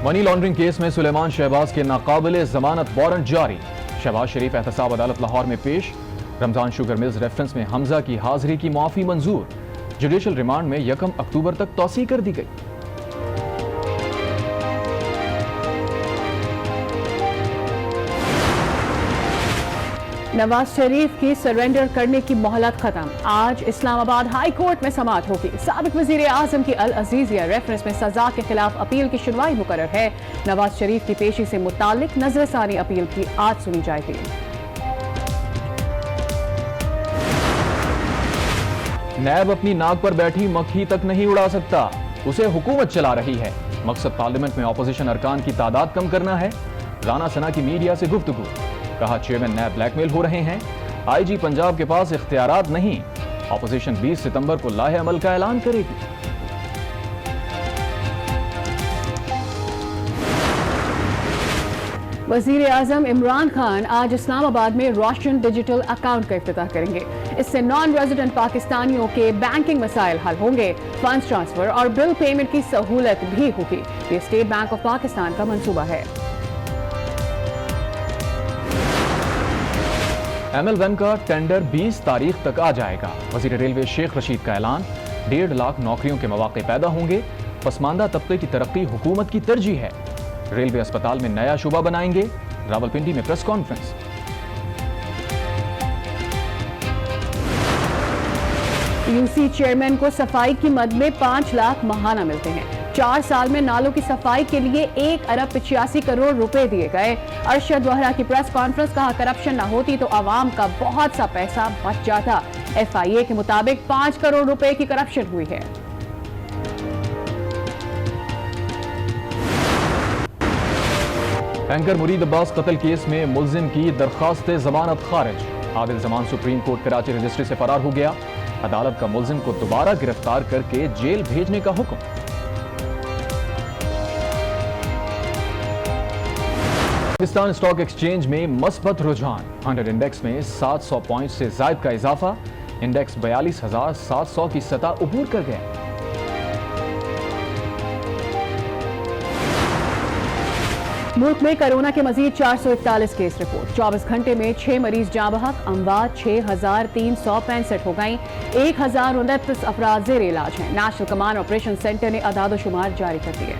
Money laundering case میں سلیمان شہباز کے ناقابل ضمانت وارنٹ جاری. شہباز شریف احتساب عدالت لاہور میں پیش. رمضان شوگر ملز ریفرنس میں حمزہ کی حاضری کی معافی منظور. جوڈیشل ریمانڈ میں 1 اکتوبر تک توسیع کر دی گئی. نواز شریف کی سرنڈر کرنے کی مہلت ختم. آج اسلام آباد ہائی کورٹ میں سماعت ہوگی. سابق وزیر اعظم کی العزیزیہ ریفرنس میں سزا کے خلاف اپیل کی سنوائی مقرر ہے. نواز شریف کی پیشی سے متعلق نظر ثانی اپیل کی آج سنی جائے گی. نیب اپنی ناک پر بیٹھی مکھی تک نہیں اڑا سکتا. اسے حکومت چلا رہی ہے. مقصد پارلیمنٹ میں اپوزیشن ارکان کی تعداد کم کرنا ہے. رانا ثنا کی میڈیا سے گفتگو. کہا چیئرمین نیب بلیک میل ہو رہے ہیں. آئی جی پنجاب کے پاس اختیارات نہیں. اپوزیشن 20 ستمبر کو لائحہ عمل کا اعلان کرے گی. وزیر اعظم عمران خان آج اسلام آباد میں روشن ڈیجیٹل اکاؤنٹ کا افتتاح کریں گے. اس سے نان ریزیڈنٹ پاکستانیوں کے بینکنگ مسائل حل ہوں گے. فنڈز ٹرانسفر اور بل پیمنٹ کی سہولت بھی ہوگی. یہ اسٹیٹ بینک آف پاکستان کا منصوبہ ہے. ایم ایل ون کا ٹینڈر 20 تاریخ تک آ جائے گا. وزیر ریلوے شیخ رشید کا اعلان. 1.5 لاکھ نوکریوں کے مواقع پیدا ہوں گے. پسماندہ طبقے کی ترقی حکومت کی ترجیح ہے. ریلوے اسپتال میں نیا شعبہ بنائیں گے. راولپنڈی میں press conference. U C chairman کو صفائی کی مد میں 5 لاکھ ماہانہ ملتے ہیں. 4 سال میں نالوں کی صفائی کے لیے 1 ارب 85 کروڑ روپے دیے گئے. ارشد وہرا کی پریس کانفرنس. کہا کرپشن نہ ہوتی تو عوام کا بہت سا پیسہ بچ جاتا. ایف آئی اے کے مطابق 5 کروڑ روپے کی کرپشن ہوئی ہے. اینکر مرید عباس قتل کیس میں ملزم کی درخواست ضمانت خارج. عادل زمان سپریم کورٹ کراچی رجسٹری سے فرار ہو گیا. عدالت کا ملزم کو دوبارہ گرفتار کر کے جیل بھیجنے کا حکم. پاکستان اسٹاک ایکسچینج میں مثبت رجحان. 100 انڈیکس میں 700 پوائنٹ سے زائد کا اضافہ. انڈیکس 42,700 کی سطح عبور کر گیا. ملک میں کرونا کے مزید 441 کیس رپورٹ. 24 گھنٹے میں 6 مریض جاں بحق. اموات 6,365 ہو گئیں. 1,029 افراد زیر علاج ہیں. نیشنل کمانڈ آپریشن سینٹر نے اعداد و شمار جاری کر دیے.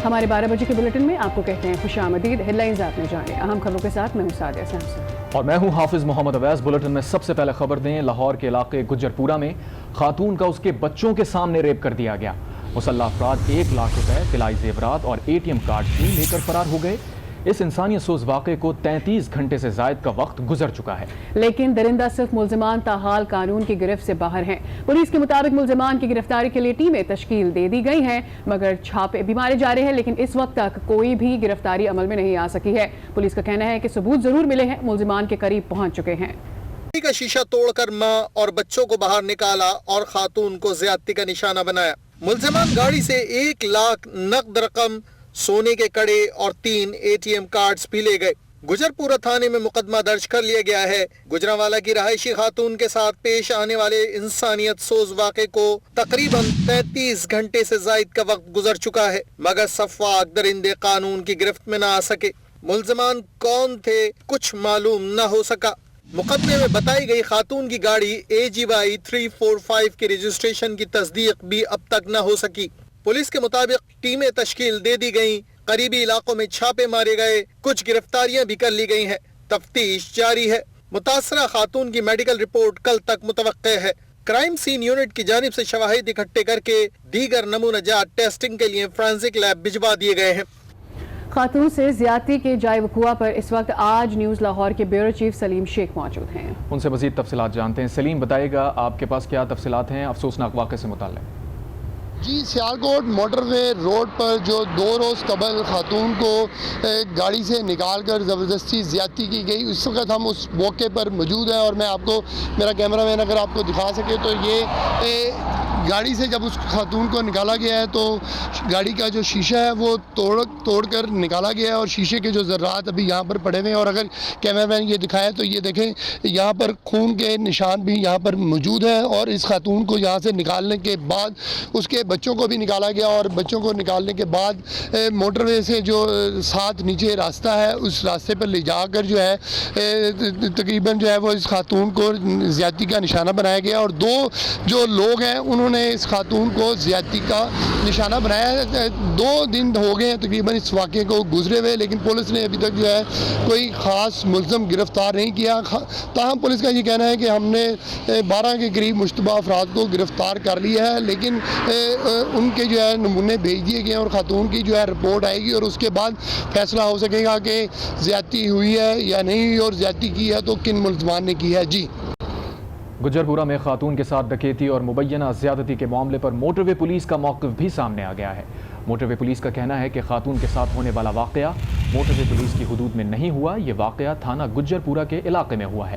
ہمارے 12 بجے کے بلیٹن میں آپ کو کہتے ہیں خوش آمدید. ہیڈ لائنز آپ نے جانے. اہم خبروں کے ساتھ میں ہوں سعدیہ سامسن اور میں ہوں حافظ محمد اویس. بلیٹن میں سب سے پہلے خبر دیں. لاہور کے علاقے گجر پورہ میں خاتون کا اس کے بچوں کے سامنے ریپ کر دیا گیا. مسلح افراد 1 لاکھ روپے طلائی زیورات اور ATM کارڈ بھی لے کر فرار ہو گئے. اس انسانیت سوز واقعے کو 33 گھنٹے سے زائد کا وقت گزر چکا ہے. لیکن درندہ صرف ملزمان تاحال قانون کی گرفت سے باہر ہیں. پولیس کے مطابق ملزمان کی گرفتاری کے لیے ٹیمیں تشکیل دے دی گئی ہیں مگر چھاپے بھی مارے جا رہے ہیں. لیکن اس وقت تک کوئی بھی گرفتاری عمل میں نہیں آ سکی ہے. پولیس کا کہنا ہے کہ ثبوت ضرور ملے ہیں. ملزمان کے قریب پہنچ چکے ہیں. کا شیشہ توڑ کر ماں اور بچوں کو باہر نکالا اور خاتون کو زیادتی کا نشانہ بنایا. ملزمان گاڑی سے 1 لاکھ نقد رقم, سونے کے کڑے اور 3 ATM کارڈز بھی لے گئے. گجرپورہ تھانے میں مقدمہ درج کر لیا گیا ہے. گجرانوالہ کی رہائشی خاتون کے ساتھ پیش آنے والے انسانیت سوز واقعے کو تقریباً 33 گھنٹے سے زائد کا وقت گزر چکا ہے مگر صفاق درندے قانون کی گرفت میں نہ آ سکے. ملزمان کون تھے کچھ معلوم نہ ہو سکا. مقدمے میں بتائی گئی خاتون کی گاڑی AGY 345 کے رجسٹریشن کی تصدیق بھی اب تک نہ ہو سکی. پولیس کے مطابق ٹیمیں تشکیل دے دی گئیں. قریبی علاقوں میں چھاپے مارے گئے. کچھ گرفتاریاں بھی کر لی گئی ہیں. تفتیش جاری ہے. متاثرہ خاتون کی میڈیکل رپورٹ کل تک متوقع ہے. کرائم سین یونٹ کی جانب سے شواہد اکٹھے کر کے دیگر نمونہ جات ٹیسٹنگ کے لیے فرانزک لیب بھجوا دیے گئے ہیں. خاتون سے زیادتی کے جائے وقوع پر اس وقت آج نیوز لاہور کے بیورو چیف سلیم شیخ موجود ہیں. ان سے مزید تفصیلات جانتے ہیں. سلیم بتائے گا آپ کے پاس کیا تفصیلات ہیں افسوسناک واقعے سے متعلق؟ جی سیالکوٹ موٹر وے روڈ پر جو 2 روز قبل خاتون کو گاڑی سے نکال کر زبردستی زیادتی کی گئی، اس وقت ہم اس موقع پر موجود ہیں اور میں آپ کو، میرا کیمرہ مین اگر آپ کو دکھا سکے تو یہ گاڑی سے جب اس خاتون کو نکالا گیا ہے تو گاڑی کا جو شیشہ ہے وہ توڑ کر نکالا گیا ہے اور شیشے کے جو ذرات ابھی یہاں پر پڑے ہوئے ہیں، اور اگر کیمرہ مین یہ دکھائے تو یہ دیکھیں یہاں پر خون کے نشان بھی یہاں پر موجود ہیں، اور اس خاتون کو یہاں سے نکالنے کے بعد اس کے بچوں کو بھی نکالا گیا، اور بچوں کو نکالنے کے بعد موٹر وے سے جو ساتھ نیچے راستہ ہے اس راستے پر لے جا کر جو ہے تقریباً جو ہے وہ اس خاتون کو زیادتی کا نشانہ بنایا گیا، اور 2 جو لوگ ہیں انہوں نے اس خاتون کو زیادتی کا نشانہ بنایا ہے۔ 2 دن ہو گئے ہیں تقریباً اس واقعے کو گزرے ہوئے، لیکن پولیس نے ابھی تک جو ہے کوئی خاص ملزم گرفتار نہیں کیا۔ تاہم پولیس کا یہ کہنا ہے کہ ہم نے 12 کے قریب مشتبہ افراد کو گرفتار کر لیا ہے، لیکن ان کے جو ہے نمونے بھیج دیے گئے ہیں اور خاتون کی جو ہے رپورٹ آئے گی اور اس کے بعد فیصلہ ہو سکے گا کہ زیادتی ہوئی ہے یا نہیں ہوئی، اور زیادتی کی ہے تو کن ملزمان نے کی ہے۔ جی گجرپورہ میں خاتون کے ساتھ ڈکیتی اور مبینہ زیادتی کے معاملے پر موٹر وے پولیس کا موقف بھی سامنے آ گیا ہے۔ موٹر وے پولیس کا کہنا ہے کہ خاتون کے ساتھ ہونے والا واقعہ موٹر وے پولیس کی حدود میں نہیں ہوا، یہ واقعہ تھانہ گجرپورہ کے علاقے میں ہوا ہے۔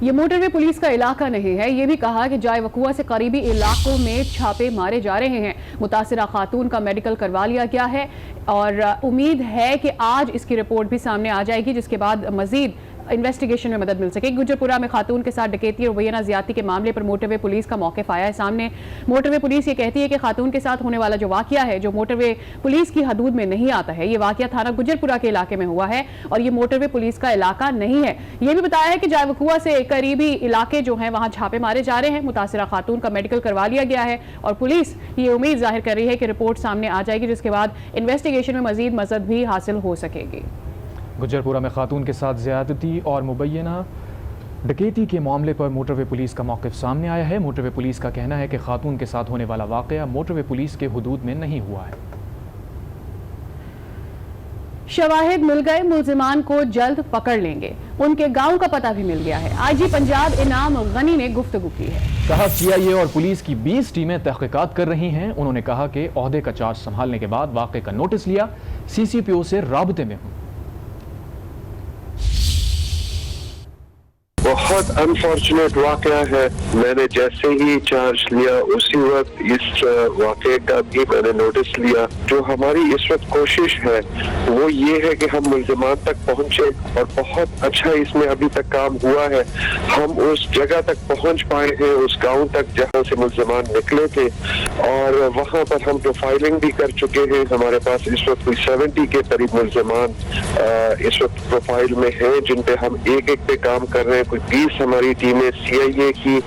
یہ موٹر وے پولیس کا علاقہ نہیں ہے، یہ بھی کہا کہ جائے وقوع سے قریبی علاقوں میں چھاپے مارے جا رہے ہیں۔ متاثرہ خاتون کا میڈیکل کروا لیا گیا ہے اور امید ہے کہ آج اس کی رپورٹ بھی سامنے آ جائے گی، جس کے بعد مزید انویسٹیگیشن میں مدد مل سکے گی۔ گجرپورہ میں خاتون کے ساتھ ڈکیتی اور مبینہ زیادتی کے معاملے پر موٹر وے پولیس کا موقف آیا ہے سامنے۔ موٹر وے پولیس یہ کہتی ہے کہ خاتون کے ساتھ ہونے والا جو واقعہ ہے، جو موٹر وے پولیس کی حدود میں نہیں آتا ہے، یہ واقعہ تھانہ گجرپورہ کے علاقے میں ہوا ہے اور یہ موٹر وے پولیس کا علاقہ نہیں ہے۔ یہ بھی بتایا ہے کہ جائے وقوع سے قریبی علاقے جو ہیں وہاں چھاپے مارے جا رہے ہیں۔ متاثرہ خاتون کا میڈیکل کروا لیا گیا ہے اور پولیس یہ امید ظاہر کر رہی ہے کہ رپورٹ سامنے آ جائے گی، جس کے بعد انویسٹیگیشن میں مزید مدد بھی حاصل ہو سکے گی۔ گجرپورہ میں خاتون کے ساتھ زیادتی اور مبینہ ڈکیتی کے معاملے پر موٹر وے پولیس کا موقف سامنے آیا ہے۔ موٹر وے پولیس کا کہنا ہے کہ خاتون کے ساتھ ہونے والا واقعہ موٹر وے پولیس کے حدود میں نہیں ہوا ہے۔ شواہد مل گئے، ملزمان کو جلد پکڑ لیں گے، ان کے گاؤں کا پتہ بھی مل گیا ہے۔ آئی جی پنجاب انعام غنی نے گفتگو کی ہے۔ کہا CIA اور پولیس کی 20 ٹیمیں تحقیقات کر رہی ہیں۔ انہوں نے کہا کہ عہدے کا چارج سنبھالنے کے بعد واقعے کا نوٹس لیا، CCPO سے رابطے میں ہوں۔ بہت انفارچونیٹ واقعہ ہے، میں نے جیسے ہی چارج لیا اسی وقت اس واقعے کا بھی میں نے نوٹس لیا۔ جو ہماری اس وقت کوشش ہے وہ یہ ہے کہ ہم ملزمان تک پہنچے، اور بہت اچھا اس میں ابھی تک کام ہوا ہے۔ ہم اس جگہ تک پہنچ پائے ہیں، اس گاؤں تک جہاں سے ملزمان نکلے تھے، اور وہاں پر ہم پروفائلنگ بھی کر چکے ہیں۔ ہمارے پاس اس وقت کوئی 70 کے قریب ملزمان اس وقت پروفائل میں ہیں، جن پہ ہم ایک پہ کام کر رہے ہیں۔ کوئی 20 ہماری ٹیمیں CIA کی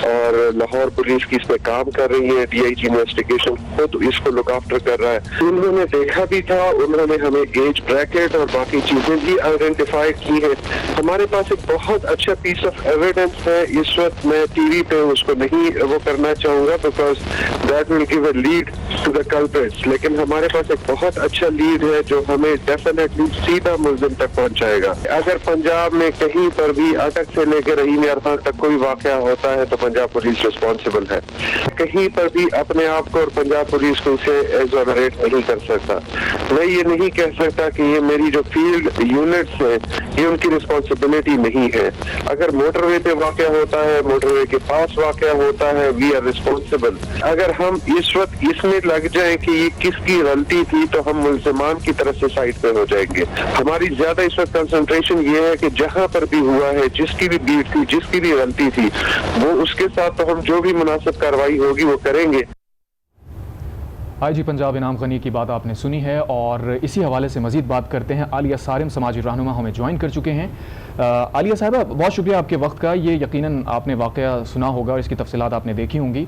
اور لاہور پولیس کی اس پہ کام کر رہی ہے۔ DIG انویسٹیگیشن خود اس کو لک آفٹر کر رہا ہے۔ انہوں نے دیکھا بھی تھا، انہوں نے ہمیں ایج بریکٹ اور باقی چیزیں بھی آئیڈینٹیفائی کی ہیں۔ ہمارے پاس ایک بہت اچھا پیس آف ایویڈنس ہے۔ اس وقت میں ٹی وی پہ اس کو نہیں وہ کرنا چاہوں گا، because that will give a lead to the culprits, لیکن ہمارے پاس ایک بہت اچھا لیڈ ہے جو ہمیں ڈیفینیٹلی سیدھا ملزم تک پہنچائے گا۔ اگر پنجاب میں کہیں پر بھی اٹک سے لے کے رحیم یارخان تک کوئی واقعہ ہوتا ہے تو پنجاب پولیس رسپانسبل ہے۔ کہیں پر بھی اپنے آپ کو اور پنجاب پولیس کو اسے ایگزونریٹ نہیں کر سکتا۔ میں یہ نہیں کہہ سکتا کہ یہ میری جو فیلڈ یونٹس ہیں یہ ان کی رسپانسبلٹی نہیں ہے۔ اگر موٹر وے پہ واقعہ ہوتا ہے، موٹر وے کے پاس واقعہ ہوتا ہے، وی آر رسپانسبل۔ اگر ہم اس وقت اس میں لگ جائیں کہ یہ کس کی غلطی تھی تو ہم ملزمان کی طرف سے سائڈ پہ ہو جائیں گے۔ ہماری زیادہ اس وقت کنسنٹریشن یہ ہے کہ جہاں پر بھی ہوا ہے، جس کی بھی بیٹ تھی، جس کی بھی غلطی تھی، وہ اس کے ساتھ تو ہم جو بھی مناسب کارروائی ہوگی وہ کریں گے۔ IG پنجاب انعام غنی کی بات آپ نے سنی ہے، اور اسی حوالے سے مزید بات کرتے ہیں۔ عالیہ سارم سماجی رہنما ہمیں جوائن کر چکے ہیں۔ عالیہ صاحبہ، بہت شکریہ آپ کے وقت کا۔ یہ یقیناً آپ نے واقعہ سنا ہوگا اور اس کی تفصیلات آپ نے دیکھی ہوں گی۔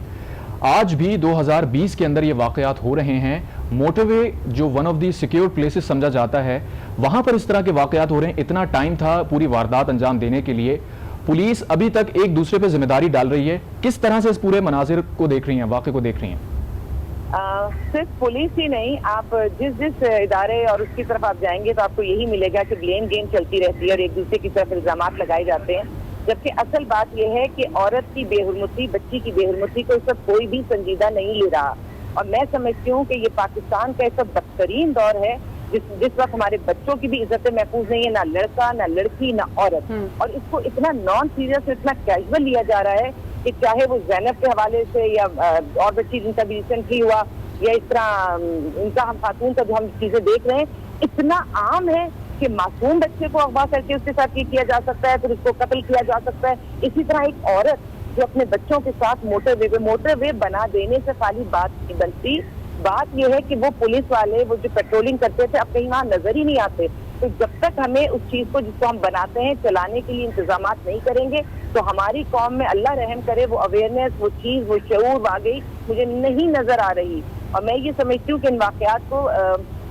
آج بھی 2020 کے اندر یہ واقعات ہو رہے ہیں۔ موٹر وے جو one of the secure places سمجھا جاتا ہے، وہاں پر اس طرح کے واقعات ہو رہے ہیں۔ اتنا ٹائم تھا پوری واردات انجام دینے کے لیے، پولیس ابھی تک ایک دوسرے پہ ذمہ داری ڈال رہی ہے۔ کس طرح سے اس پورے مناظر کو دیکھ رہی ہیں، واقعے کو دیکھ رہی ہیں؟ صرف پولیس ہی نہیں، آپ جس ادارے اور اس کی طرف آپ جائیں گے تو آپ کو یہی ملے گا کہ بلیم گیم چلتی رہتی ہے اور ایک دوسرے کی طرف الزامات لگائے جاتے ہیں، جبکہ اصل بات یہ ہے کہ عورت کی بے حرمتی، بچی کی بے حرمتی کو اس وقت کوئی بھی سنجیدہ نہیں لے رہا۔ اور میں سمجھتی ہوں کہ یہ پاکستان کا ایسا بدترین دور ہے جس وقت ہمارے بچوں کی بھی عزت محفوظ نہیں ہے، نہ لڑکا نہ لڑکی نہ عورت، اور اس کو اتنا نان سیریس اتنا کیجول لیا جا رہا ہے کہ چاہے وہ زینب کے حوالے سے یا اور بچی جن کا بھی ریسنٹلی ہوا یا اس طرح ان کا ہم خاتون کا جو ہم چیزیں دیکھ رہے ہیں اتنا عام ہے کہ معصوم بچے کو اغوا کر کے اس کے ساتھ یہ کیا جا سکتا ہے، پھر اس کو قتل کیا جا سکتا ہے۔ اسی طرح ایک عورت جو اپنے بچوں کے ساتھ موٹر وے بنا دینے سے خالی بات نہیں بنتی، بات یہ ہے کہ وہ پولیس والے وہ جو پیٹرولنگ کرتے تھے اب کہیں وہاں نظر ہی نہیں آتے۔ تو جب تک ہمیں اس چیز کو جس کو ہم بناتے ہیں چلانے کے لیے انتظامات نہیں کریں گے تو ہماری قوم میں اللہ رحم کرے وہ اویئرنیس، وہ چیز، وہ شعور واقعی مجھے نہیں نظر آ رہی۔ اور میں یہ سمجھتی ہوں کہ ان واقعات کو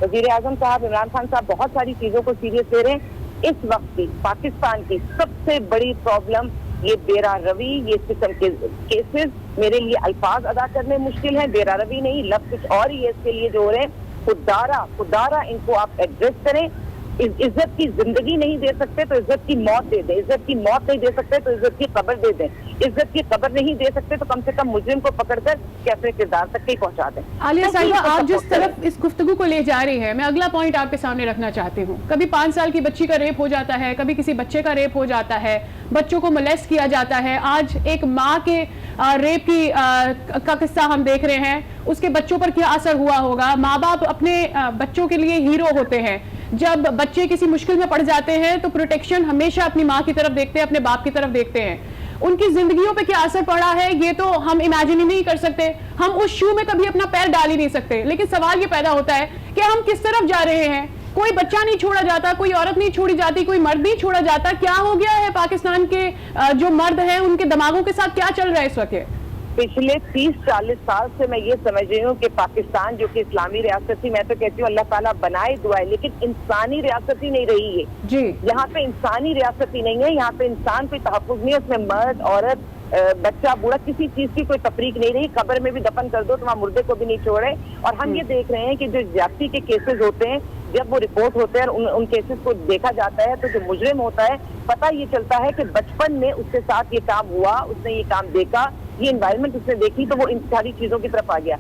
وزیر اعظم صاحب عمران خان صاحب بہت ساری چیزوں کو سیریس لے رہے ہیں۔ اس وقت کی پاکستان کی سب سے بڑی پرابلم یہ بیرا روی، یہ اس قسم کے کیسز میرے لیے الفاظ ادا کرنے مشکل ہیں، بیرا روی نہیں لفظ کچھ اور ہی ہے اس کے لیے جو ہو رہے ہیں۔ خدارا ان کو آپ ایڈریس کریں۔ عزت کی زندگی نہیں دے سکتے تو عزت کی موت دے دیں، عزت کی موت نہیں دے سکتے تو عزت کی قبر دے دیں، عزت کی قبر نہیں دے سکتے تو کم سے کم مجرم کو پکڑ کر کیسے کردار تک ہی پہنچا دیں۔ عالیہ صاحبہ، آپ جس طرف اس گفتگو کو لے جا رہی ہیں میں اگلا پوائنٹ آپ کے سامنے رکھنا چاہتی ہوں۔ کبھی 5 سال کی بچی کا ریپ ہو جاتا ہے، کبھی کسی بچے کا ریپ ہو جاتا ہے، بچوں کو مولیسٹ کیا جاتا ہے۔ آج ایک ماں کے ریپ کا قصہ ہم دیکھ رہے ہیں، اس کے بچوں پر کیا اثر ہوا ہوگا۔ ماں باپ اپنے بچوں کے لیے ہیرو ہوتے ہیں، جب بچے کسی مشکل میں پڑ جاتے ہیں تو پروٹیکشن ہمیشہ اپنی ماں کی طرف دیکھتے ہیں، اپنے باپ کی طرف دیکھتے ہیں۔ ان کی زندگیوں پہ کیا اثر پڑا ہے یہ تو ہم امیجن ہی نہیں کر سکتے، ہم اس شو میں کبھی اپنا پیر ڈال ہی نہیں سکتے۔ لیکن سوال یہ پیدا ہوتا ہے کہ ہم کس طرف جا رہے ہیں؟ کوئی بچہ نہیں چھوڑا جاتا، کوئی عورت نہیں چھوڑی جاتی، کوئی مرد نہیں چھوڑا جاتا۔ کیا ہو گیا ہے پاکستان کے جو مرد ہیں ان کے دماغوں کے ساتھ، کیا چل رہا ہے اس وقت؟ پچھلے 30-40 سال سے میں یہ سمجھ رہی ہوں کہ پاکستان جو کہ اسلامی ریاست تھی، میں تو کہتی ہوں اللہ تعالیٰ بنائے دعائے، لیکن انسانی ریاست ہی نہیں رہی ہے جی۔ یہاں پہ انسانی ریاست ہی نہیں ہے، یہاں پہ انسان کوئی تحفظ نہیں ہے، اس میں مرد عورت بچہ بوڑھا کسی چیز کی کوئی تفریق نہیں رہی۔ قبر میں بھی دفن کر دو تو وہاں مردے کو بھی نہیں چھوڑے۔ اور ہم یہ دیکھ رہے ہیں کہ جو زیادتی کے کیسز ہوتے ہیں جب وہ رپورٹ ہوتے ہیں اور ان کیسز کو دیکھا جاتا ہے تو جو مجرم ہوتا ہے پتہ یہ چلتا ہے کہ بچپن میں اس کے ساتھ یہ کام ہوا، اس نے یہ کام دیکھا، یہ انوائرمنٹ اس نے دیکھی تو وہ ان ساری چیزوں کی طرف آ گیا۔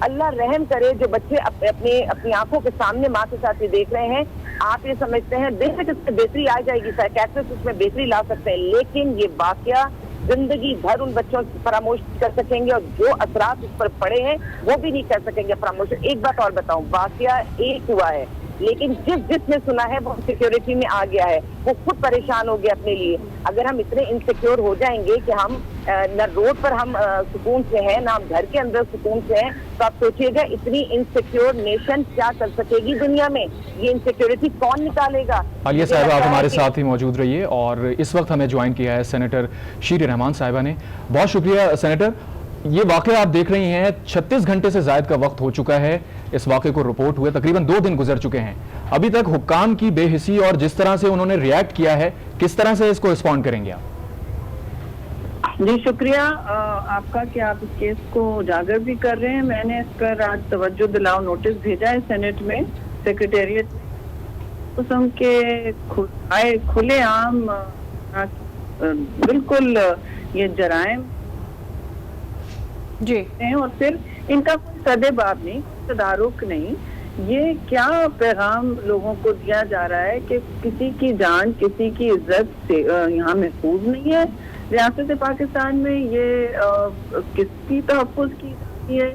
اللہ رحم کرے جو بچے اپنی آنکھوں کے سامنے ماں کے ساتھ یہ دیکھ رہے ہیں، آپ یہ سمجھتے ہیں بے شک اس میں بہتری آ جائے گی، سائیکیٹرسٹ اس میں بہتری لا سکتے ہیں، لیکن یہ واقعہ زندگی بھر ان بچوں سے فراموش کر سکیں گے اور جو اثرات اس پر پڑے ہیں وہ بھی نہیں کر سکیں گے فراموش۔ ایک بات اور بتاؤں، واقعہ ایک ہوا ہے لیکن جس نے سنا ہے وہ سیکیورٹی میں آ گیا ہے، وہ خود پریشان ہو گیا اپنے لیے۔ اگر ہم اتنے انسیکیور ہو جائیں گے کہ ہم نہ روڈ پر ہم سکون سے ہیں نہ ہم گھر کے اندر سکون سے ہیں، تو آپ سوچیے گا اتنی انسیکیور نیشن کیا کر سکے گی دنیا میں؟ یہ انسیکیورٹی کون نکالے گا؟ عالیہ صاحبہ، آپ ہمارے ساتھ ہی موجود رہیے، اور اس وقت ہمیں جوائن کیا ہے سینیٹر شیر رحمان صاحبہ نے۔ بہت شکریہ سینیٹر۔ یہ واقعہ آپ دیکھ رہی ہیں 36 گھنٹے سے زائد کا وقت ہو چکا ہے اس واقعے کو رپورٹ ہوئے، تقریباً 2 دن گزر چکے ہیں۔ ابھی تک حکام کی بے حسی اور جس طرح سے انہوں نے ریاکٹ کیا ہے، کس طرح سے اس کو رسپونڈ کریں گے آپ؟ جی شکریہ آپ کا کہ آپ اس کیس کو اجاگر بھی کر رہے ہیں۔ میں نے اس پر آج توجہ دلاؤ نوٹس بھیجا ہے سینٹ میں، سیکریٹریٹ قسم کے کھلے عام بالکل یہ جرائم جی ہیں، اور پھر ان کا کوئی سدے باب نہیں، تدارک نہیں۔ یہ کیا پیغام لوگوں کو دیا جا رہا ہے کہ کسی کی جان کسی کی عزت سے یہاں محفوظ نہیں ہے ریاست پاکستان میں؟ یہ کس کی تحفظ کی ہے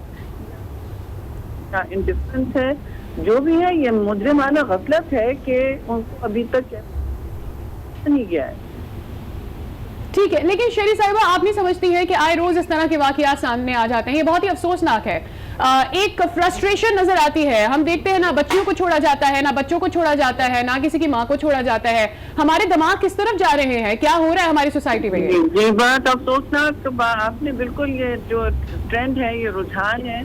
یا انڈیفرنس ہے؟ جو بھی ہے یہ مجرمانہ غفلت ہے کہ ان کو ابھی تک نہیں گیا ہے۔ ٹھیک ہے، لیکن شیری صاحبہ آپ نہیں سمجھتی ہے کہ آئے روز اس طرح کے واقعات سامنے آ جاتے ہیں؟ یہ بہت ہی افسوسناک ہے۔ ایک فرسٹریشن نظر آتی ہے، ہم دیکھتے ہیں نہ بچیوں کو چھوڑا جاتا ہے، نہ بچوں کو چھوڑا جاتا ہے، نہ کسی کی ماں کو چھوڑا جاتا ہے۔ ہمارے دماغ کس طرف جا رہے ہیں؟ کیا ہو رہا ہے ہماری سوسائٹی میں؟ یہ بات افسوسناک، آپ نے بالکل یہ جو ٹرینڈ ہے، یہ رجحان ہے،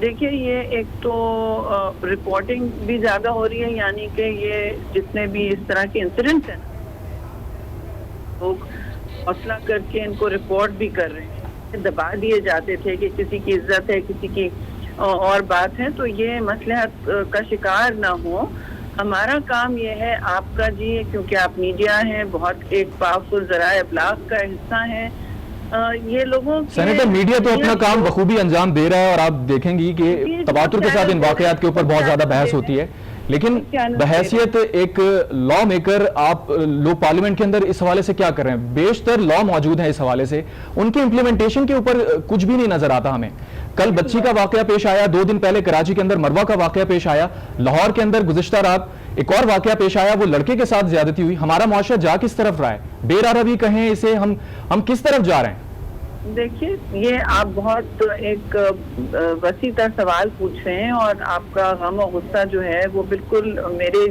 دیکھیے یہ ایک تو رپورٹنگ بھی زیادہ ہو رہی ہے، یعنی کہ یہ جتنے بھی اس طرح کے انسیڈنٹس ہیں لوگ حوصلہ کر کے ان کو رپورٹ بھی کر رہے ہیں۔ دبا دیے جاتے تھے کہ کسی کی عزت ہے، کسی کی اور بات ہے، تو یہ مصلحت کا شکار نہ ہو۔ ہمارا کام یہ ہے، آپ کا جی، کیونکہ آپ میڈیا ہیں، بہت ایک پاورفل ذرائع ابلاغ کا حصہ ہیں، یہ لوگوں سینیٹر میڈیا تو اپنا کام بخوبی انجام دے رہا ہے اور آپ دیکھیں گی کہ تواتر کے ساتھ ان واقعات کے اوپر بہت زیادہ بحث ہوتی ہے، لیکن بحیثیت ایک لا میکر آپ لوگ پارلیمنٹ کے اندر اس حوالے سے کیا کر رہے ہیں؟ بیشتر لا موجود ہیں اس حوالے سے، ان کے امپلیمنٹیشن کے اوپر کچھ بھی نہیں نظر آتا ہمیں. کل بچی کا واقعہ پیش آیا، 2 دن پہلے کراچی کے اندر مروہ کا واقعہ پیش آیا، لاہور کے اندر گزشتہ رات ایک اور واقعہ پیش آیا، وہ لڑکے کے ساتھ زیادتی ہوئی. ہمارا معاشرہ جا کس طرف رہا ہے؟ بے روی کہیں اسے، ہم کس طرف جا رہے ہیں؟ دیکھیے یہ آپ بہت ایک وسیع تر سوال پوچھ رہے ہیں اور آپ کا غم و غصہ جو ہے وہ بالکل میرے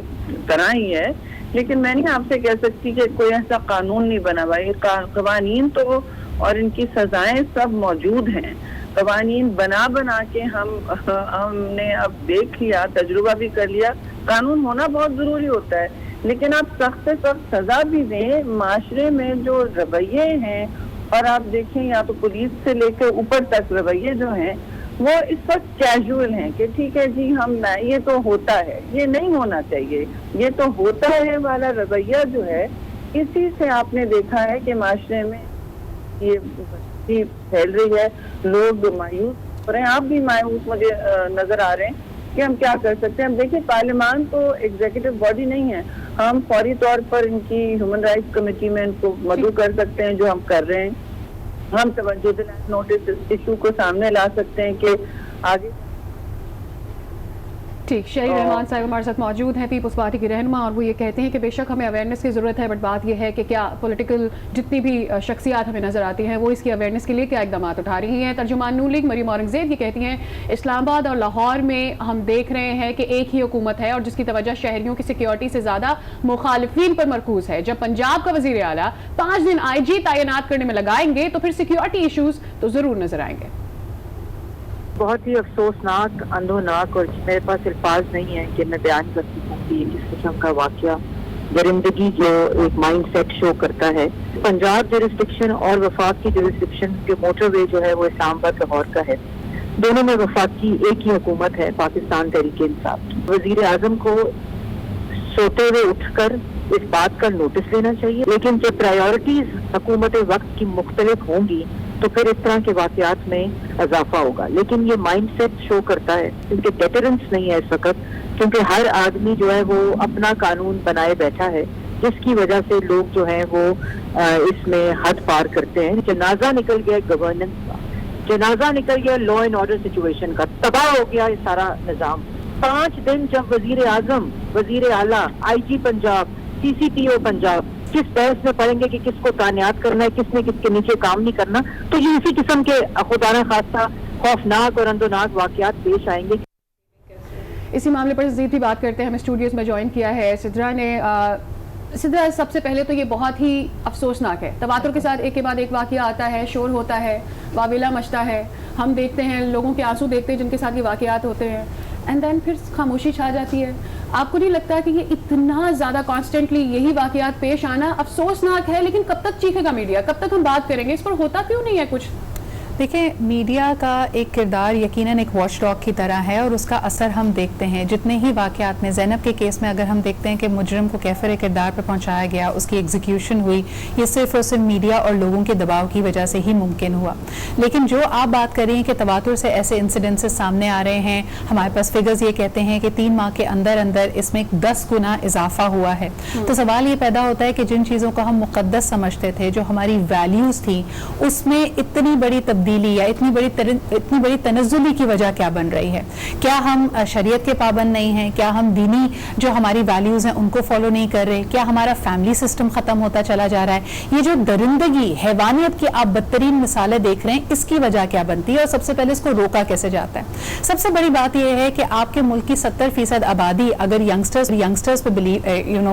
طرح ہی ہے، لیکن میں نہیں آپ سے کہہ سکتی کہ کوئی ایسا قانون نہیں بنا ہوا. یہ قوانین تو اور ان کی سزائیں سب موجود ہیں. قوانین بنا کے ہم نے اب دیکھ لیا، تجربہ بھی کر لیا، قانون ہونا بہت ضروری ہوتا ہے، لیکن آپ سخت سے سخت سزا بھی دیں. معاشرے میں جو رویے ہیں، اور آپ دیکھیں یا تو پولیس سے لے کے اوپر تک رویے جو ہیں وہ اس وقت کیجول ہیں کہ ٹھیک ہے جی یہ تو ہوتا ہے، یہ نہیں ہونا چاہیے، یہ تو ہوتا ہے والا رویہ جو ہے، اسی سے آپ نے دیکھا ہے کہ معاشرے میں یہ پھیل رہی ہے. لوگ مایوس ہو رہے ہیں، آپ بھی مایوس مجھے نظر آ رہے ہیں کہ ہم کیا کر سکتے ہیں. ہم دیکھیں پارلیمان تو ایگزیکٹو باڈی نہیں ہے، ہم فوری طور پر ان کی ہیومن رائٹس کمیٹی میں ان کو مدعو کر سکتے ہیں جو ہم کر رہے ہیں. ہم توجہ دلانے نوٹس ایشو کو سامنے لا سکتے ہیں کہ آگے. ٹھیک، شہید رحمان صاحب ہمارے ساتھ موجود ہیں، پیپلز پارٹی کی رہنما، اور وہ یہ کہتے ہیں کہ بے شک ہمیں اویئرنیس کی ضرورت ہے، بٹ بات یہ ہے کہ کیا پولیٹیکل جتنی بھی شخصیات ہمیں نظر آتی ہیں وہ اس کی اویئرنیس کے لیے کیا اقدامات اٹھا رہی ہیں. ترجمان نون لیگ مریم اورنگزیب یہ کہتی ہیں اسلام آباد اور لاہور میں ہم دیکھ رہے ہیں کہ ایک ہی حکومت ہے اور جس کی توجہ شہریوں کی سیکیورٹی سے زیادہ مخالفین پر مرکوز ہے. جب پنجاب کا وزیر اعلیٰ 5 دن IG تعینات کرنے میں لگائیں گے تو پھر سیکیورٹی ایشوز تو ضرور نظر آئیں گے. بہت ہی افسوسناک، اندھوناک، اور میرے پاس الفاظ نہیں ہیں کہ میں بیان کر سکوں کہ کس قسم کا واقعہ درندگی جو ایک مائنڈ سیٹ شو کرتا ہے. پنجاب جورسڈکشن اور وفاق کی جورسڈکشن کے موٹر وے جو ہے وہ اسلام آباد لاہور کا ہے. دونوں میں وفاق کی ایک ہی حکومت ہے، پاکستان تحریک انصاف کی. وزیر اعظم کو سوتے ہوئے اٹھ کر اس بات کا نوٹس لینا چاہیے، لیکن جب پرائیورٹیز حکومت وقت کی مختلف ہوں گی تو پھر اس طرح کے واقعات میں اضافہ ہوگا. لیکن یہ مائنڈ سیٹ شو کرتا ہے کیونکہ ڈیٹرنس نہیں ہے اس وقت، کیونکہ ہر آدمی جو ہے وہ اپنا قانون بنائے بیٹھا ہے، جس کی وجہ سے لوگ جو ہیں وہ اس میں حد پار کرتے ہیں. جنازہ نکل گیا گورننس کا، جنازہ نکل گیا لا اینڈ آرڈر سچویشن کا، تباہ ہو گیا یہ سارا نظام. 5 دن جب وزیر اعظم، وزیر اعلیٰ، IG پنجاب، CCTO پنجاب کس بحث میں پڑیں گے کہ کس کو تعینات کرنا ہے، کس نے کس کے نیچے کام نہیں کرنا، تو یہ اسی قسم کے خدا نہ خواستہ خوفناک اور اندوناک واقعات پیش آئیں گے. اسی معاملے پر مزید بھی بات کرتے ہیں. ہمیں اسٹوڈیوز میں جوائن کیا ہے سدرا نے. سدرا، سب سے پہلے تو یہ بہت ہی افسوسناک ہے، تواتر کے ساتھ ایک کے بعد ایک واقعہ آتا ہے، شور ہوتا ہے، واویلا مچتا ہے، ہم دیکھتے ہیں لوگوں کے آنسو دیکھتے ہیں جن کے ساتھ یہ واقعات ہوتے ہیں، اینڈ دین پھر خاموشی چھا جاتی ہے. آپ کو نہیں لگتا کہ یہ اتنا زیادہ کانسٹنٹلی یہی واقعات پیش آنا افسوسناک ہے؟ لیکن کب تک چیخے گا میڈیا، کب تک ہم بات کریں گے اس پر؟ ہوتا کیوں نہیں ہے کچھ؟ دیکھیں، میڈیا کا ایک کردار یقیناً ایک واچ ڈاگ کی طرح ہے اور اس کا اثر ہم دیکھتے ہیں. جتنے ہی واقعات میں زینب کے کیس میں اگر ہم دیکھتے ہیں کہ مجرم کو کیفر کردار پر پہنچایا گیا، اس کی ایگزیکیوشن ہوئی، یہ صرف اور صرف میڈیا اور لوگوں کے دباؤ کی وجہ سے ہی ممکن ہوا. لیکن جو آپ بات کر رہی ہیں کہ تواتر سے ایسے انسیڈنسز سامنے آ رہے ہیں، ہمارے پاس فگرز یہ کہتے ہیں کہ 3 ماہ کے اندر اس میں 10 گنا اضافہ ہوا ہے. تو سوال یہ پیدا ہوتا ہے کہ جن چیزوں کو ہم مقدس سمجھتے تھے، جو ہماری ویلیوز تھیں، اس میں اتنی بڑی تبدیلی یا اتنی بڑی تنزلی کی وجہ کیا بن رہی ہے؟ کیا ہم شریعت کے پابند نہیں ہیں؟ کیا ہم دینی جو ہماری ویلیوز ہیں ان کو فالو نہیں کر رہے؟ کیا ہمارا فیملی سسٹم ختم ہوتا چلا جا رہا ہے؟ یہ جو درندگی، حیوانیت کی آپ بدترین مثالیں دیکھ رہے ہیں، اس کی وجہ کیا بنتی ہے اور سب سے پہلے اس کو روکا کیسے جاتا ہے؟ سب سے بڑی بات یہ ہے کہ آپ کے ملک کی 70% آبادی اگر ینگسٹرز پہ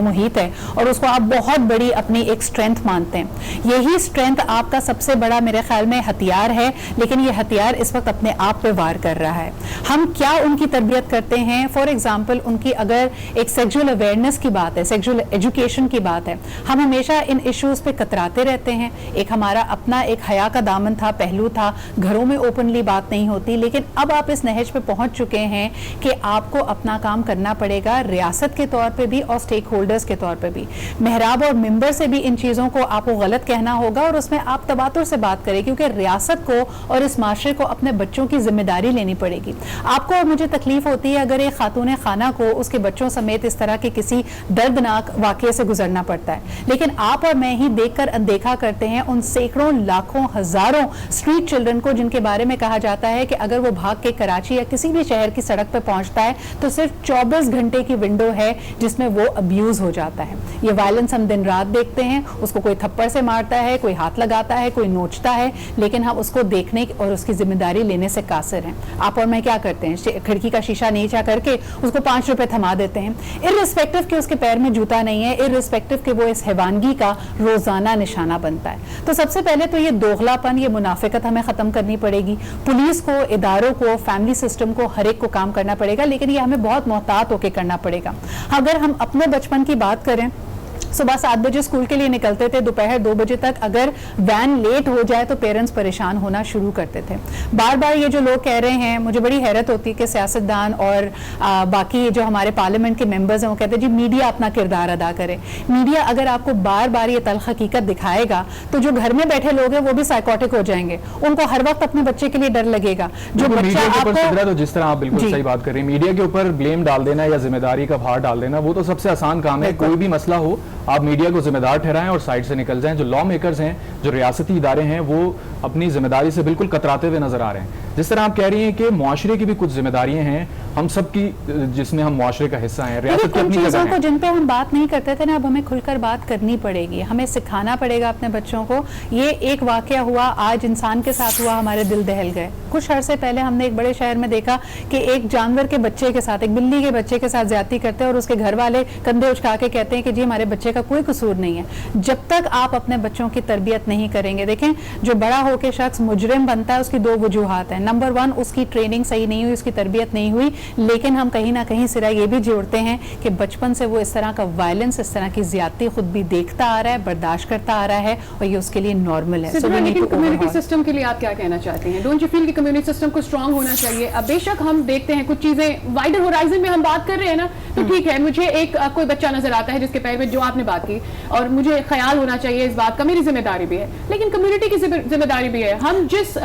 محیط ہے اور اس کو آپ بہت بڑی اپنی ایک اسٹرینتھ مانتے ہیں، یہی اسٹرینتھ آپ کا سب سے بڑا میرے خیال میں ہتھیار ہے ہے لیکن یہ ہتھیار اس وقت اپنے آپ پہ وار کر رہا ہے. ہم کیا ان کی تربیت کرتے ہیں؟ فار ایگزامپل ان کی اگر ایک سیکسول اویئرنیس کی بات ہے, سیکسول ایجوکیشن کی بات ہے, ہم ہمیشہ ان ایشوز پہ کتراتے رہتے ہیں. ایک ہمارا اپنا ایک حیا کا دامن تھا, پہلو تھا, گھروں میں اوپنلی بات نہیں ہوتی, لیکن اب آپ اس نہج پہ پہنچ چکے ہیں کہ آپ کو اپنا کام کرنا پڑے گا ریاست کے طور پہ بھی اور سٹیک ہولڈرز کے طور پہ بھی. محراب اور ممبر سے بھی ان چیزوں کو آپ کو غلط کہنا ہوگا اور اس میں آپ تباتر سے بات کریں, کیونکہ ریاست کو اور اس معاشرے کو اپنے بچوں کی ذمہ داری لینی پڑے گی. آپ کو اور مجھے تکلیف ہوتی ہے اگر ایک خاتون خانہ کو اس کے بچوں سمیت اس طرح کے کسی دردناک واقعے سے گزرنا پڑتا ہے, لیکن آپ اور میں ہی دیکھ کر اندیکھا کرتے ہیں ان سینکڑوں لاکھوں ہزاروں اسٹریٹ چلڈرن کو جن کے بارے میں کہا جاتا ہے کہ اگر وہ بھاگ کے کراچی یا کسی بھی شہر کی سڑک پہ پہنچتا ہے تو صرف 24 گھنٹے کی ونڈو ہے جس میں وہ ابیوز ہو جاتا ہے. یہ وائلنس ہم دن رات دیکھتے ہیں, اس کو کوئی تھپڑ سے مارتا ہے, کوئی ہاتھ لگاتا ہے, کوئی نوچتا ہے, لیکن ہم اس کو دیکھنے اور اس کی ذمہ داری لینے سے قاصر ہیں. آپ اور میں کیا کرتے ہیں؟ کھڑکی کا شیشہ نیچا کر کے اس کو 5 روپے تھما دیتے ہیں, ارریسپیکٹو کہ اس کے پیر میں جوتا نہیں ہے, ارریسپیکٹو کہ وہ اس حیوانگی کا روزانہ نشانہ بنتا ہے. تو سب سے پہلے تو یہ دوغلا پن, یہ منافقت ہمیں ختم کرنی پڑے گی. پولیس کو, اداروں کو, فیملی سسٹم کو, ہر ایک کو کام کرنا پڑے گا, لیکن یہ ہمیں بہت محتاط ہو کے کرنا پڑے گا. اگر ہم اپنے بچپن کی بات کریں, صبح 7 بجے اسکول کے لیے نکلتے تھے, دوپہر 2 بجے تک اگر وین لیٹ ہو جائے تو پیرنٹس پریشان ہونا شروع کرتے تھے. بار بار یہ جو لوگ کہہ رہے ہیں, مجھے بڑی حیرت ہوتی ہے کہ سیاستدان اور باقی جو ہمارے پارلیمنٹ کے ممبرز ہیں وہ کہتے ہیں جی میڈیا اپنا کردار ادا کرے. میڈیا اگر آپ کو بار بار یہ تلخ حقیقت دکھائے گا تو جو گھر میں بیٹھے لوگ ہیں وہ بھی سائیکوٹک ہو جائیں گے, ان کو ہر وقت اپنے بچے کے لیے ڈر لگے گا. جو بچہ آپ کو, جس طرح آپ بالکل صحیح بات کر رہے ہیں, میڈیا کے اوپر بلیم ڈال دینا یا ذمہ داری کا بھار ڈال دینا وہ تو سب سے آسان کام ہے. کوئی بھی مسئلہ ہو آپ میڈیا کو ذمہ دار ٹھہرائیں اور سائڈ سے نکل جائیں. جو لا میکرز ہیں, جو ریاستی ادارے ہیں, وہ اپنی ذمہ داری سے بالکل کتراتے ہوئے نظر آ رہے ہیں. جس طرح آپ کہہ رہی ہیں کہ معاشرے کی بھی کچھ ذمہ داریاں ہیں ہم سب کی, جس میں ہم معاشرے کا حصہ ہیں. ریاست کی اپنی جگہ ہے, جن پہ ہم بات نہیں کرتے تھے نا, اب ہمیں کھل کر بات کرنی پڑے گی. ہمیں سکھانا پڑے گا اپنے بچوں کو. یہ ایک واقعہ ہوا, آج انسان کے ساتھ ہوا, ہمارے دل دہل گئے. کچھ عرصے پہلے ہم نے ایک بڑے شہر میں دیکھا کہ ایک جانور کے بچے کے ساتھ, ایک بلی کے بچے کے ساتھ زیادتی کرتے ہیں اور اس کے گھر والے کندھے اچکا کے کہتے ہیں کہ جی ہمارے بچے کا کوئی قصور نہیں ہے. جب تک آپ اپنے بچوں کی تربیت نہیں کریں گے, دیکھیں جو بڑا ہو کے شخص مجرم بنتا ہے اس کی 2 وجوہات ہیں. نمبر 1, اس کی ٹریننگ صحیح نہیں ہوئی, اس کی تربیت نہیں ہوئی, لیکن ہم کہیں نہ کہیں سرا یہ بھی جوڑتے ہیں کہ بچپن سے وہ اس طرح کا وائلنس, اس طرح کی زیادتی خود بھی دیکھتا آ رہا ہے, برداشت کرتا آ رہا ہے اور یہ اس کے لیے نارمل ہے. لیکن کمیونٹی سسٹم کے لیے آپ کیا کہنا چاہتے ہیں؟ ڈونٹ یو فیل کہ کمیونٹی سسٹم کو اسٹرانگ ہونا چاہیے؟ اب بے شک ہم دیکھتے ہیں کچھ چیزیں وائڈر ہورائزن میں ہم بات کر رہے ہیں نا, تو ٹھیک ہے, مجھے ایک کوئی بچہ نظر آتا ہے جس کے پیر میں, جو آپ نے بات کی, اور مجھے خیال ہونا چاہیے اس بات کا, میری ذمہ داری بھی ہے, لیکن کمیونٹی کی ذمہ داری بھی ہے. ہم جس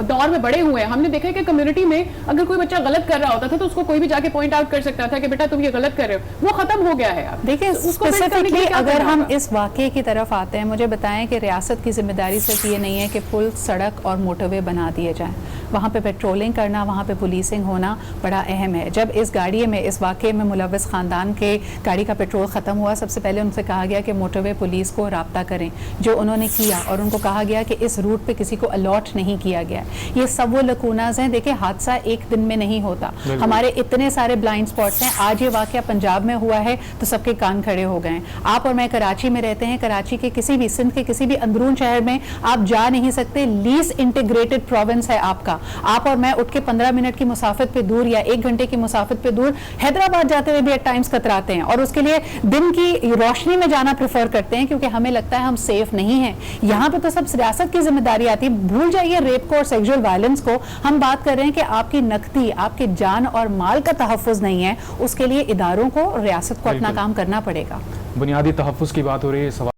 دور میں بڑے ہوئے ہیں ہم نے دیکھا کہ کمیونٹی میں اگر کوئی بچہ غلط کر رہا ہوتا تھا تو اس کو کوئی بھی جا کے پوائنٹ آؤٹ کر سکتا تھا کہ بیٹا تم یہ غلط کر رہے ہو. وہ ختم ہو گیا ہے. آپ دیکھیں اسپیسیفکلی اگر ہم اس واقعے کی طرف آتے ہیں, مجھے بتائیں کہ ریاست کی ذمہ داری صرف یہ نہیں ہے کہ پل, سڑک اور موٹر وے بنا دیے جائیں. وہاں پہ پیٹرولنگ کرنا, وہاں پہ پولیسنگ ہونا بڑا اہم ہے. جب اس گاڑی میں, اس واقعے میں ملوث خاندان کے گاڑی کا پیٹرول ختم ہوا, سب سے پہلے ان سے کہا گیا کہ موٹر وے پولیس کو رابطہ کریں, جو انہوں نے کیا, اور ان کو کہا گیا کہ اس روٹ پہ کسی کو الاٹ نہیں کیا گیا. یہ سب وہ لکوناز ہیں. دیکھیں حادثہ ایک دن میں نہیں ہوتا, ہمارے اتنے سارے بلائنڈ سپاٹس ہیں. آج یہ واقعہ پنجاب میں ہوا ہے تو سب کے کان کھڑے ہو گئے ہیں. آپ اور میں کراچی میں رہتے ہیں, کراچی کے کسی بھی, سندھ کے کسی بھی اندرون شہر میں آپ جا نہیں سکتے. لیسٹ انٹیگریٹڈ پروونس ہے آپ کا. آپ اور میں اٹھ کے 15 منٹ کی مسافت پہ دور یا 1 گھنٹے کی مسافت پہ دور حیدرآباد جاتے ہوئے بھی ایٹ ٹائمز کتراتے ہیں, اور اس کے لیے دن کی روشنی میں جانا پریفر کرتے ہیں کیونکہ ہمیں لگتا ہے ہم سیف نہیں ہیں. یہاں پہ تو سب ریاست کی ذمہ داری آتی ہے. بھول جائیے ریپ کو اور سیکسول وائلنس کو. ہم بات کر رہے ہیں کہ آپ کی نقدی, آپ کے جان اور مال کا تحفظ نہیں ہے, اس کے لیے اداروں کو, ریاست کو اپنا کام کرنا پڑے گا. بنیادی تحفظ کی بات ہو رہی ہے.